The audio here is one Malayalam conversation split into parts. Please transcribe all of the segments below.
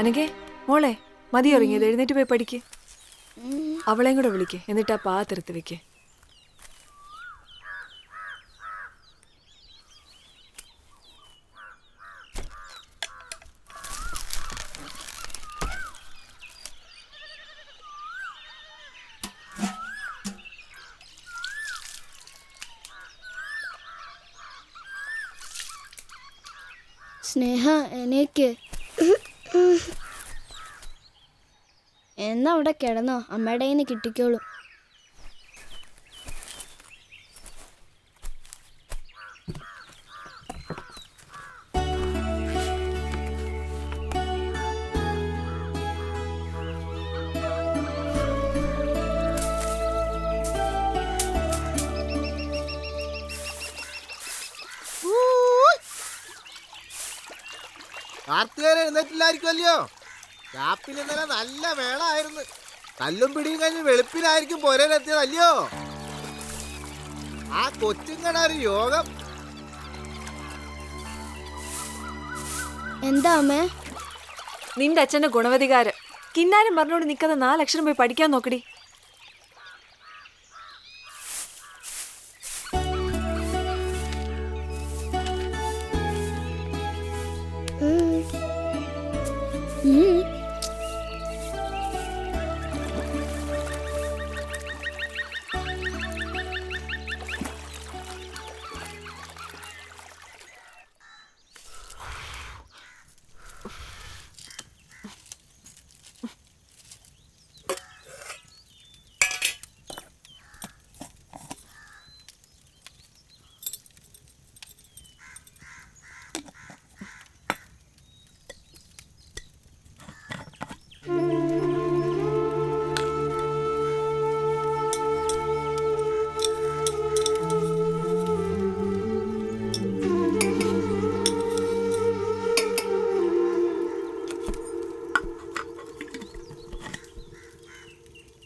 അനഘേ മോളെ മതി ഇറങ്ങിയത്, എഴുന്നേറ്റ് പോയി പഠിക്ക്. അവളെയും കൂടെ വിളിക്ക്, എന്നിട്ട് ആ പാത്രത്ത് വെക്ക്. സ്നേഹ എനിക്ക് എന്നാ അവിടെ കിടന്നോ, അമ്മയുടെ കയ്യിൽ നിന്ന് കിട്ടിക്കോളൂ. കാർത്തികേയൻ എഴുന്നേറ്റില്ലായിരിക്കുമല്ലോ. രാപ്പിൽ ഇന്നലെ നല്ല വേളായിരുന്നു. കല്ലും പിടിയും കഴിഞ്ഞ് വെളുപ്പിനായിരിക്കും പുരയിലെത്തിയതല്ലയോ. ആ കൊച്ചുങ്ങടെ ഒരു യോഗം. എന്താ അമ്മേ? നിന്റെ അച്ഛന്റെ ഗുണവധികാരം. കിന്നാരം പറഞ്ഞോണ്ട് നിൽക്കാതെ 4 അക്ഷരം പോയി പഠിക്കാൻ നോക്കടി.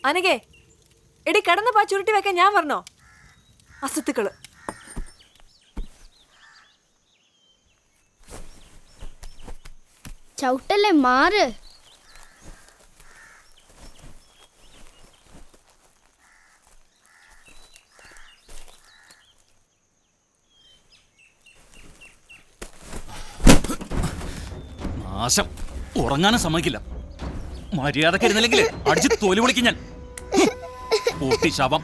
അനഘേ, എടി കിടന്ന പാ ചുരുട്ടി വെക്കാൻ ഞാൻ പറഞ്ഞോ? അസത്തുക്കള്. ചവിട്ടല്ലേ, മാറ്. നാശം, ഉറങ്ങാനും സമ്മതിക്കില്ല. മര്യാദക്ക് ഇരുന്നില്ലെങ്കിൽ അടിച്ച് തൊലി വിളിക്കും ഞാൻ. ഊട്ടി ശവം.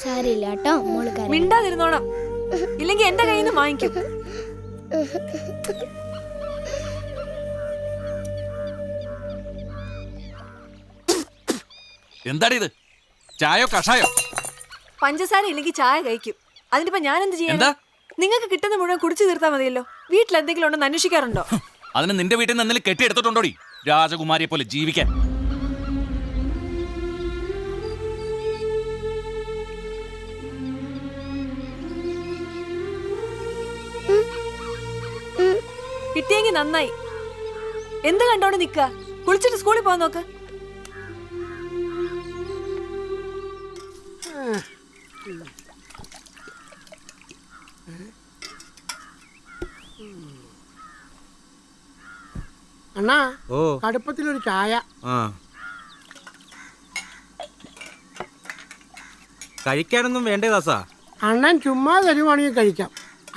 സാരില്ല കേട്ടോ, മോള് കരയണ്ട. മിണ്ടാതിരുന്നോണം, ഇല്ലെങ്കിൽ എന്റെ കയ്യിൽ നിന്ന് വാങ്ങിക്കും. എന്താടി ഇത്? ചായോ കഷായോ? പഞ്ചസാര ഇല്ലെങ്കിൽ ചായ കഴിക്കും. അതിനിപ്പോ ഞാൻ എന്ത് ചെയ്യാം? നിങ്ങൾക്ക് കിട്ടുന്ന മുഴുവൻ കുടിച്ചു തീർത്താൽ മതിയല്ലോ. വീട്ടിൽ എന്തെങ്കിലും ഉണ്ടെന്ന് അന്വേഷിക്കാറുണ്ടോ? അതിന് നിന്റെ വീട്ടിൽ നിന്ന് എന്തെങ്കിലും കെട്ടിയെടുത്തിട്ടുണ്ടോടി രാജകുമാരിയെ പോലെ ജീവിക്കാൻ? കിട്ടിയെങ്കിൽ നന്നായി. എന്ത് കണ്ടോണ്ട് നിക്ക? കുളിച്ചിട്ട് സ്കൂളിൽ പോകാൻ നോക്ക്. അണ്ണാ, കടുപ്പത്തിലൊരു ചായ. കഴിക്കാനൊന്നും വേണ്ടേ ദാസാ? അണ്ണൻ ചുമ്മാ തരുവാണെങ്കിൽ കഴിക്കാം,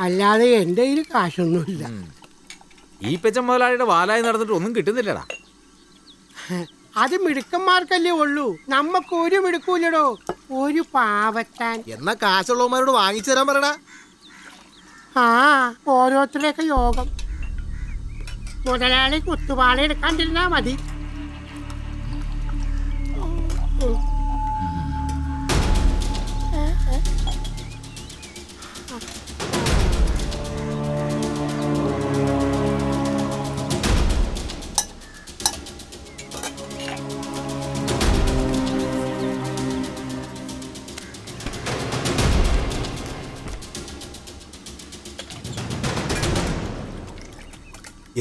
അല്ലാതെ എൻ്റെ കയ്യിൽ കാശൊന്നുമില്ല. ഈ പെച്ച മുതലാളിയുടെ വാലായി നടന്നിട്ട് ഒന്നും കിട്ടുന്നില്ലടാ. അത് മിടുക്കന്മാർക്കല്ലേ ഉള്ളൂ, നമ്മക്ക് ഒരു മിടുക്കൂല്ലടോ. ഒരു പാവത്താൻ. എന്നാ കാശുള്ളവന്മാരോട് വാങ്ങിച്ചു തരാൻ പറയടാ. ആ, ഓരോരുത്തരുടെയൊക്കെ യോഗം. മുതലാളി കുത്തുവാള എടുക്കാണ്ടിരുന്നാ മതി.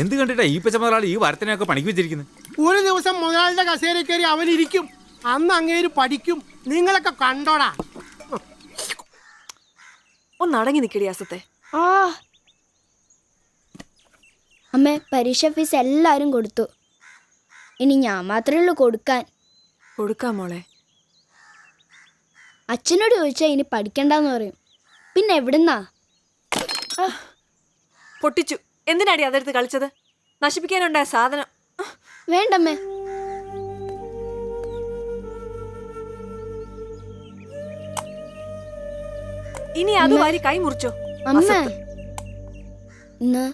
എന്ത് കണ്ടിട്ടാ ഈ പെച്ച മുതലാളി ഈ വരത്തിനെയൊക്കെ പണിക്ക് വെച്ചിരിക്കുന്നത്? ഒരു ദിവസം മുതലാളിയുടെ കസേര കയറി അവനിരിക്കും, അന്ന് അങ്ങേര് പഠിക്കും. നിങ്ങളൊക്കെ കണ്ടോടാ. ഒന്ന് അടങ്ങി നിൽക്കടി അസത്തെ. ആ അമ്മേ, പരീക്ഷ ഫീസ് എല്ലാവരും കൊടുത്തു. ഇനി ഞാൻ മാത്രമേ ഉള്ളൂ കൊടുക്കാൻ. കൊടുക്കാം മോളെ. അച്ഛനോട് ചോദിച്ചാൽ ഇനി പഠിക്കണ്ടെന്ന് പറയും. പിന്നെ എവിടുന്നാ? പൊട്ടിച്ചു. എന്തിനാടി അതെടുത്ത് കളിച്ചത്? നശിപ്പിക്കാനുണ്ടായ സാധനം. വേണ്ടമ്മേ. ഇനി അത് വാരി കൈ മുറിച്ചോ. അമ്മ, ഇന്ന്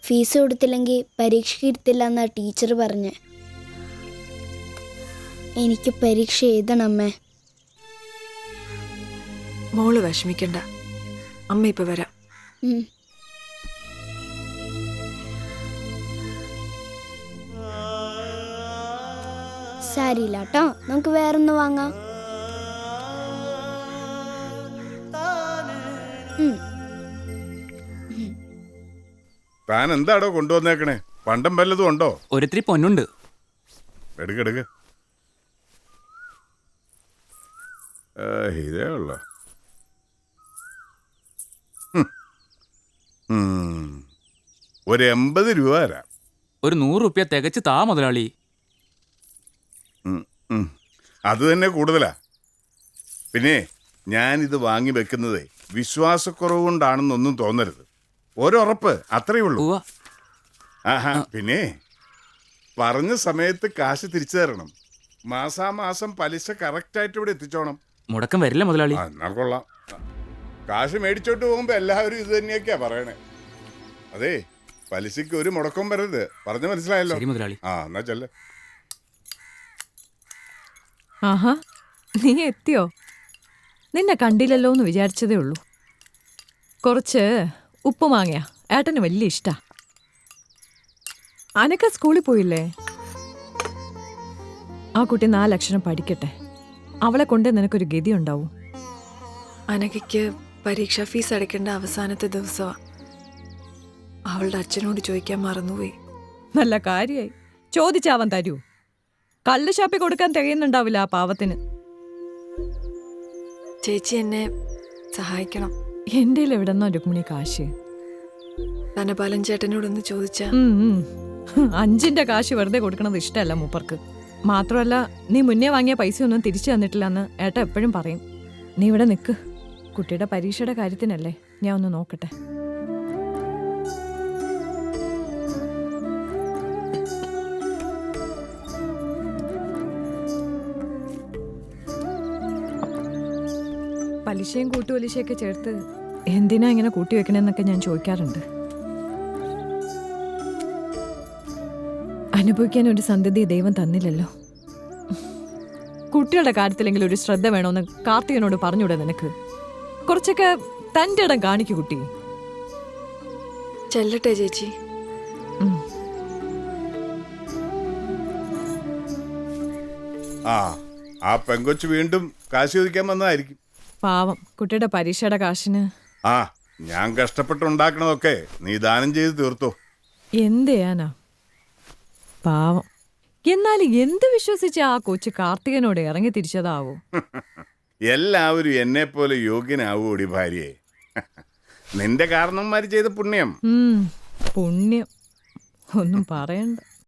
ഫീസ് കൊടുത്തില്ലെങ്കിൽ പരീക്ഷയ്ക്ക് ഇരുത്തില്ല എന്നാ ടീച്ചർ പറഞ്ഞ്. എനിക്ക് പരീക്ഷ എഴുതണമ്മേ. മോള് വിഷമിക്കണ്ട, അമ്മ ഇപ്പൊ വരാം. ഉം. സാരിയില്ല കേട്ടോ, നമുക്ക് വേറൊന്ന് വാങ്ങാം. താൻ എന്താടോ കൊണ്ടുവന്നേക്കണേ? പണ്ടം വല്ലതും ഉണ്ടോ? ഒരിത്തിരി പൊന്നുണ്ട്. എടുക്കെടുക്ക്. ഇതേ ഉള്ളു. ഒരു 80 രൂപ തരാം. ഒരു 100 റുപ്യ തികച്ച് താ മുതലാളി. അത് തന്നെ കൂടുതലാ. പിന്നെ ഞാനിത് വാങ്ങി വെക്കുന്നത് വിശ്വാസക്കുറവ് കൊണ്ടാണെന്നൊന്നും തോന്നരുത്. ഒരുറപ്പ് അത്രയേ ഉള്ളൂ. ആഹാ, പിന്നെ പറഞ്ഞ സമയത്ത് കാശ് തിരിച്ചു തരണം. മാസാമാസം പലിശ കറക്റ്റായിട്ട് ഇവിടെ എത്തിച്ചോണം. മുടക്കം വരില്ല മുതലാളി. എന്നാ കൊള്ളാം. കാശ് മേടിച്ചോട്ട് പോകുമ്പോ എല്ലാവരും ഇത് തന്നെയൊക്കെയാ പറയണേ. അതെ, പലിശക്ക് ഒരു മുടക്കം വരരുത്. പറഞ്ഞു മനസ്സിലായല്ലോ? ശരി മുതലാളി. ആ, എന്നാ ചെല്ല. ആഹാ, നീ എത്തിയോ? നിന്നെ കണ്ടില്ലല്ലോ എന്ന് വിചാരിച്ചതേ ഉള്ളൂ. കുറച്ച് ഉപ്പ് മാങ്ങയാ, ഏട്ടന് വലിയ ഇഷ്ടാ. അനക്ക സ്കൂളിൽ പോയില്ലേ? ആ കുട്ടി 4 അക്ഷരം പഠിക്കട്ടെ. അവളെ കൊണ്ട് നിനക്കൊരു ഗതി ഉണ്ടാവും. അനഘയ്ക്ക് പരീക്ഷാ ഫീസ് അടയ്ക്കേണ്ട അവസാനത്തെ ദിവസമാ. അവളുടെ അച്ഛനോട് ചോദിക്കാൻ മറന്നുപോയി. നല്ല കാര്യായി. ചോദിച്ചാവൻ തരൂ. കള്ള് ഷാപ്പി കൊടുക്കാൻ തികയുന്നുണ്ടാവില്ല ആ പാവത്തിന്. ചേച്ചി എന്നെ സഹായിക്കണം. എൻ്റെ എവിടെന്നോ രുക്മിണി കാശ്? ധനപാലൻ ചേട്ടനോടൊന്ന് ചോദിച്ചാ. 5ന്റെ കാശ് വെറുതെ കൊടുക്കണത് ഇഷ്ടമല്ല മൂപ്പർക്ക്. മാത്രമല്ല, നീ മുന്നേ വാങ്ങിയ പൈസ ഒന്നും തിരിച്ചു തന്നിട്ടില്ലെന്ന് ഏട്ട എപ്പോഴും പറയും. നീ ഇവിടെ നിൽക്ക്. കുട്ടിയുടെ പരീക്ഷയുടെ കാര്യത്തിനല്ലേ, ഞാൻ ഒന്ന് നോക്കട്ടെ. പലിശയും കൂട്ടുപലിശയൊക്കെ ചേർത്ത് എന്തിനാ ഇങ്ങനെ കൂട്ടി വെക്കണെന്നൊക്കെ ഞാൻ ചോദിക്കാറുണ്ട്. അനുഭവിക്കാൻ ഒരു സന്തതി ദൈവം തന്നില്ലല്ലോ. കുട്ടികളുടെ കാര്യത്തിലെങ്കിലും ഒരു ശ്രദ്ധ വേണമെന്ന് കാർത്തികനോട് പറഞ്ഞൂടെ നിനക്ക്? കുറച്ചൊക്കെ തൻ്റെ ഇടം കാണിക്കു കുട്ടി. ചെല്ലട്ടെ ചേച്ചി. ആ പെങ്കൊച്ച് വീണ്ടും കാശ് ചോദിക്കാൻ വന്നതായിരിക്കും. പാവം, കുട്ടിയുടെ പരീക്ഷയുടെ കാശിന്. ഞാൻ കഷ്ടപ്പെട്ടുണ്ടാക്കണതൊക്കെ നീ ദാനം ചെയ്ത് തീർത്തോ. എന്ത് ചെയ്യാനാ, പാവം. എന്നാലും എന്ത് വിശ്വസിച്ച ആ കൊച്ചു കാർത്തികനോട് ഇറങ്ങി തിരിച്ചതാവോ? എല്ലാവരും എന്നെ പോലെ യോഗ്യനാവൂടി ഭാര്യയെ. നിന്റെ കാരണന്മാര് ചെയ്ത പുണ്യം. പുണ്യം ഒന്നും പറയണ്ട.